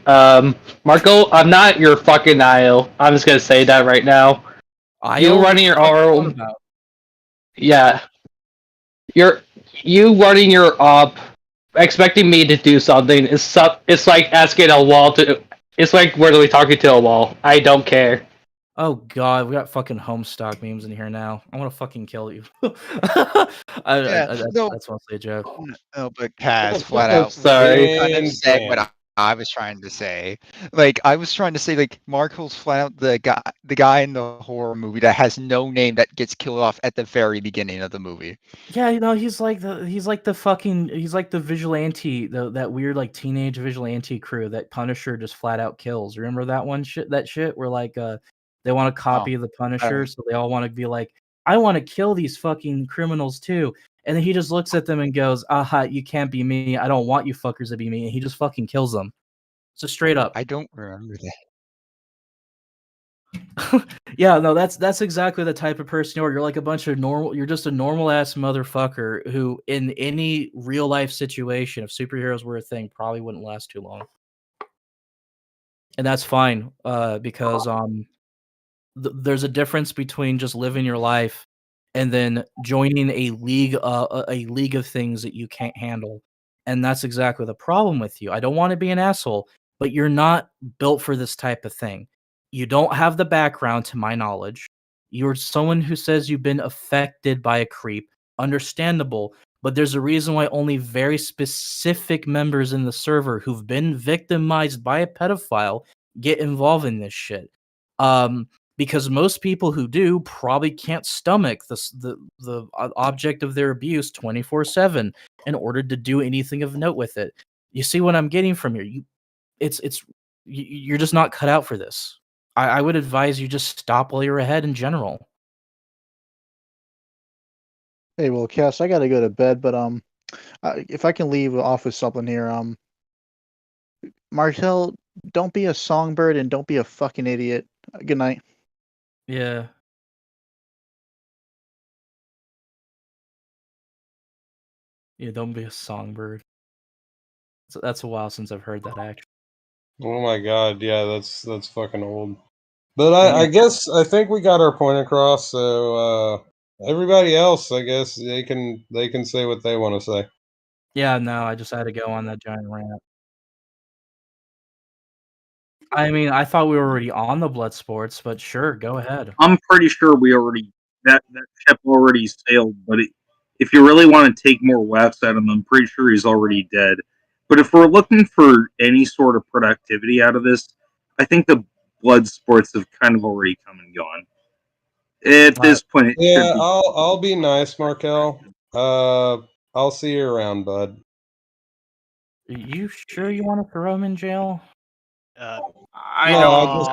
Marco, I'm not your fucking IO. I'm just gonna say that right now. You running your own, yeah. You running your op, expecting me to do something. It's like asking a wall to. It's like literally talking to a wall. I don't care. Oh god, we got fucking Homestock memes in here now. I want to fucking kill you. Yeah, no. That's mostly a joke. No, but Kaz flat out Sorry. kind of said what I was trying to say. Like, I was trying to say, like, Marco's flat out the guy in the horror movie that has no name that gets killed off at the very beginning of the movie. Yeah, he's like the vigilante, that weird like teenage vigilante crew that Punisher just flat out kills. Remember that one shit? That shit where like they want to copy the Punisher, so they all want to be like, I want to kill these fucking criminals too. And then he just looks at them and goes, "Aha, you can't be me. I don't want you fuckers to be me." And he just fucking kills them. So straight up. I don't remember that. Yeah, no, that's exactly the type of person you are. You're like a bunch of normal. You're just a normal ass motherfucker who, in any real life situation, if superheroes were a thing, probably wouldn't last too long. And that's fine, because there's a difference between just living your life and then joining a league of things that you can't handle. And that's exactly the problem with you. I don't want to be an asshole, but you're not built for this type of thing. You don't have the background, to my knowledge. You're someone who says you've been affected by a creep. Understandable, but there's a reason why only very specific members in the server who've been victimized by a pedophile get involved in this shit. Because most people who do probably can't stomach the object of their abuse 24/7 in order to do anything of note with it. You see what I'm getting from here? You're just not cut out for this. I would advise you just stop while you're ahead in general. Hey, well, Cass, I gotta go to bed, but if I can leave off with something here, Martel, don't be a songbird and don't be a fucking idiot. Good night. Yeah. Yeah, don't be a songbird. So that's a while since I've heard that actually. Oh my god, yeah, that's fucking old. But I guess I think we got our point across. So everybody else, I guess they can say what they want to say. Yeah, no, I just had to go on that giant rant. I mean, I thought we were already on the blood sports, but sure, go ahead. I'm pretty sure we already that ship already sailed. But if you really want to take more laughs at him, I'm pretty sure he's already dead. But if we're looking for any sort of productivity out of this, I think the blood sports have kind of already come and gone. At this point, it should Yeah, be. I'll be nice, Markel. I'll see you around, bud. You sure you want to throw him in jail? I No,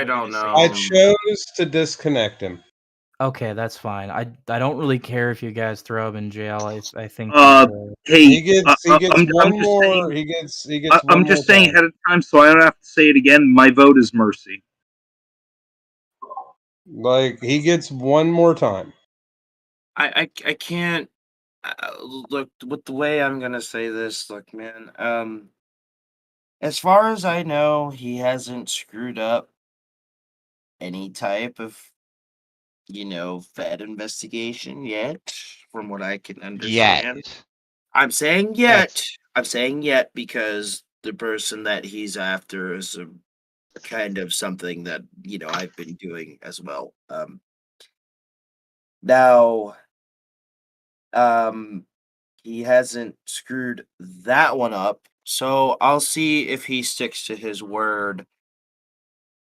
don't I know. chose to disconnect him. Okay, that's fine. I don't really care if you guys throw him in jail. I think Hey, He gets I'm one just more. saying. He gets one I'm more just saying time. ahead of time, so I don't have to say it again. My vote is mercy. Like he gets one more time. I can't look with the way I'm gonna say this. Look, man. As far as I know, he hasn't screwed up any type of Fed investigation yet, from what I can understand. Yet. I'm saying yet. That's I'm saying yet because the person that he's after is a kind of something that I've been doing as well. Now, um, he hasn't screwed that one up, so I'll see if he sticks to his word.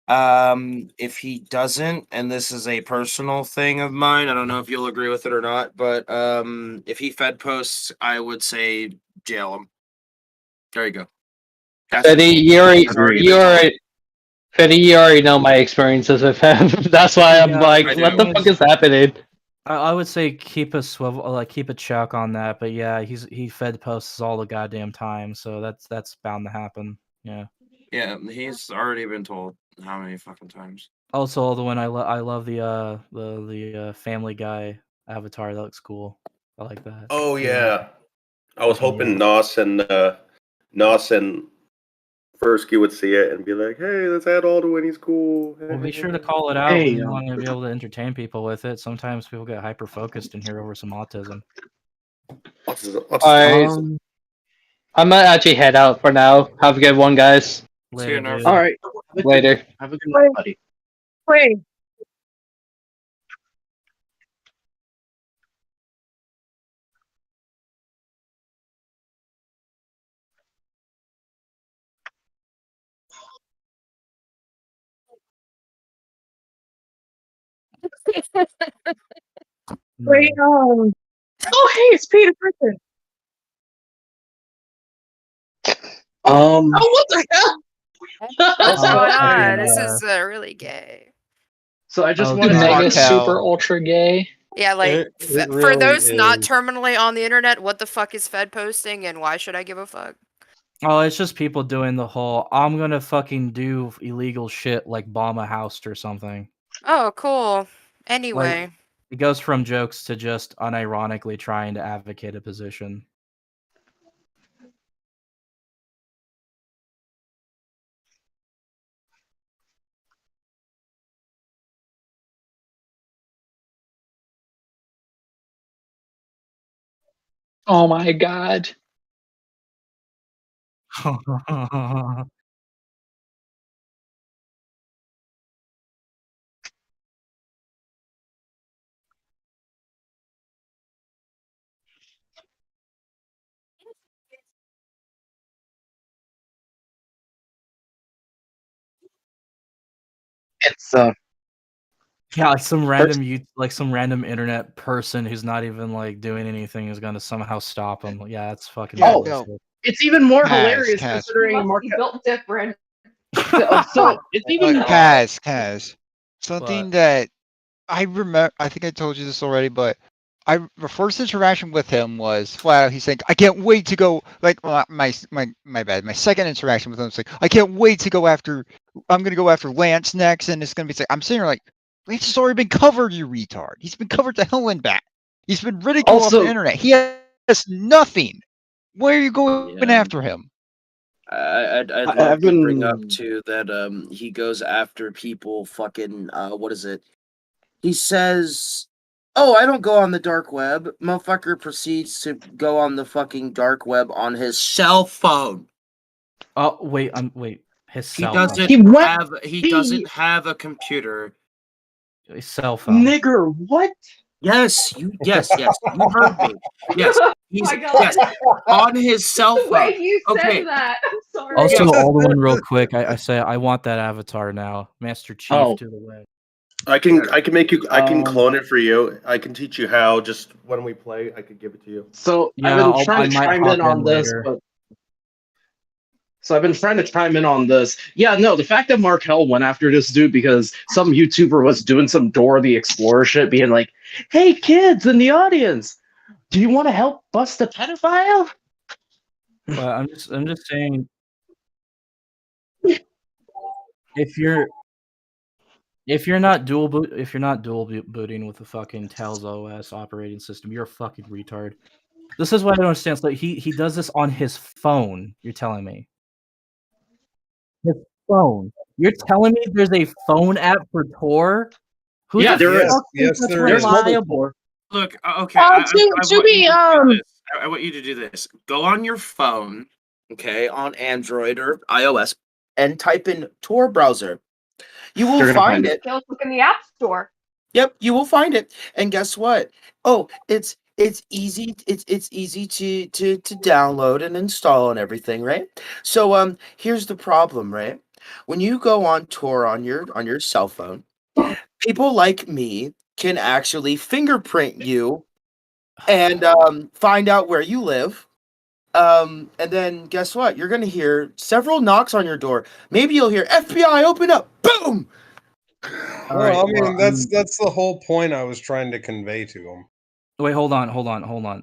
If he doesn't, and this is a personal thing of mine, I don't know if you'll agree with it or not, but if he Fed posts, I would say jail him. There you go. That's Fetty, just he's already been told. Fetty, you already know my experiences with him. That's why I'm Yeah, like, I what do. the fuck is happening? I would say keep a swivel, like keep a check on that. But yeah, he Fed posts all the goddamn time, so that's bound to happen. Yeah. Yeah, he's already been told how many fucking times. Also, the one I love the Family Guy avatar. That looks cool. I like that. Oh yeah, I was Fucking hoping Nos and Fursky would see it and be like, "Hey, let's add Alduin. He's cool." Well, be sure to call it out Hey, when you want to be able to entertain people with it. Sometimes people get hyper focused in here over some autism. Alright, I might actually head out for now. Have a good one, guys. Later, dude. All right. Later. Have a good night, buddy. Wait. Wait, oh hey, it's Peter Griffin. Oh, what the hell? What's so, going on? This is really gay. so I just Oh, wanted to Mega Markel. super ultra gay. Yeah, like It for really those not is. terminally on the internet, what the fuck is Fed posting, and why should I give a fuck? Oh, it's just people doing the whole I'm gonna fucking do illegal shit like bomb a house or something. Oh, cool. Like Anyway, it goes from jokes to just unironically trying to advocate a position. Oh my god. It's Yeah, like some random some random internet person who's not even like doing anything is gonna somehow stop him. Yeah, that's fucking Yeah, realistic. no. it's even more Kaz, hilarious Kaz. considering Mark. built different. So it's even Kaz. Something But that I remember. I think I told you this already, but the first interaction with him was flat out. He's saying, "I can't wait to go." Like my bad. My second interaction with him was like, "I can't wait to go after. I'm gonna go after Lance next, and it's gonna be." I'm sitting here like, Lance has already been covered, you retard. He's been covered to hell and back. He's been ridiculed off the internet. He has nothing. Why are you going after him? I'd love I've to bring been- up too that he goes after people fucking what is it? He says, "Oh, I don't go on the dark web." Motherfucker proceeds to go on the fucking dark web on his cell phone. oh wait, his He cell doesn't phone. he doesn't have a computer. His cell phone. Nigger, what? Yes, you heard me. Yes, he's my God. yes on his cell phone. Wait, you said Okay. that. I'm sorry. Also, Yes. all the one real quick. I say I want that avatar now, Master Chief Oh. to the way. I can make you. I can clone it for you. I can teach you how. Just when we play, I could give it to you. So Yeah, I've been trying I to might chime hop in on in this, later. but so I've been trying to chime in on this. Yeah, no, the fact that Markel went after this dude because some YouTuber was doing some Dora the Explorer shit, being like, "Hey, kids in the audience, do you want to help bust a pedophile?" But I'm just saying, if you're not dual booting with the fucking Tails OS operating system, you're a fucking retard. This is what I don't understand. So he does this on his phone. You're telling me his phone? You're telling me there's a phone app for Tor? Who Yeah, the there is. fuck thinks that's There's mobile reliable? Tor. Look, okay. To want you be to do this. I want you to do this. Go on your phone, okay, on Android or iOS, and type in Tor browser. You will You're gonna find find it. Just look in the App Store. Yep, you will find it. And guess what? Oh, it's easy. It's easy to download and install and everything, right? So here's the problem, right? When you go on Tor on your cell phone, people like me can actually fingerprint you and find out where you live. And then guess what? You're gonna hear several knocks on your door. Maybe you'll hear FBI open up. Boom. All Well, right, I mean, well, that's the whole point I was trying to convey to him. Wait, hold on.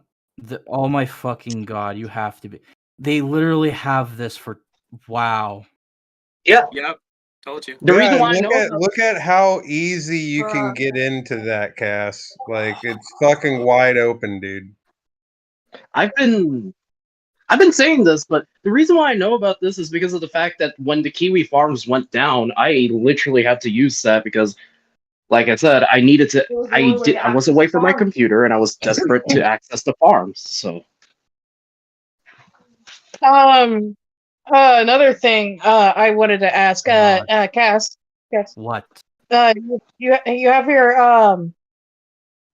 Oh my fucking god, you have to be. They literally have this for. Wow. Yeah. Yep. Told you. The reason why I look at how easy you can get into that, Cass. Like it's fucking wide open, dude. I've been saying this, but the reason why I know about this is because of the fact that when the Kiwi Farms went down, I literally had to use that because, like I said, I needed to. I was away from my computer and I was desperate to access the farms. So Another thing I wanted to ask, Cass. What? You have your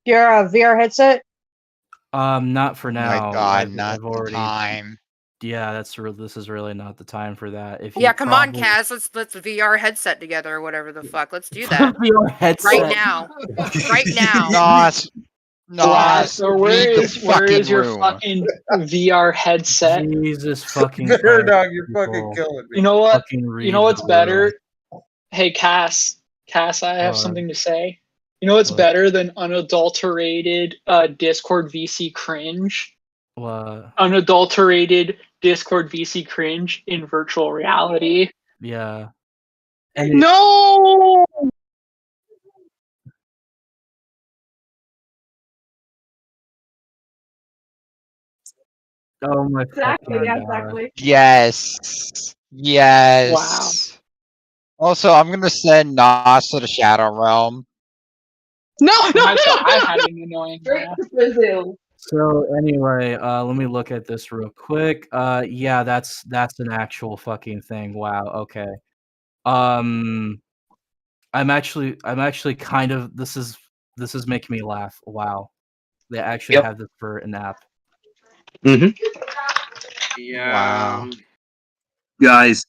VR headset? Not for now. My God, I've not already. time. Yeah, this is really not the time for that. If Yeah, you come on, probably- Kaz. Let's VR headset together or whatever the fuck. Let's do that VR headset. right now. Right now. Nos, Wow, Nos, so where read the is fucking your room. fucking VR headset? Jesus fucking Nerd Christ, dog, you're fucking people. killing me. You know what? Fucking You read know what's the better? Hey, Cass, I have What? something to say. You know what's What? better than unadulterated Discord VC cringe? What? Unadulterated Discord VC cringe in virtual reality. Yeah. And No! Oh my Exactly, fucking yeah, god. exactly. Yes. Yes. Also, I'm gonna send Nos to the Shadow Realm. No, I had an annoying Straight to Brazil. So anyway, let me look at this real quick. Yeah, that's an actual fucking thing. Wow. Okay. I'm actually kind of this is making me laugh. Wow. They actually Yep. have this for an app. Mm-hmm. Yeah. Wow. Guys,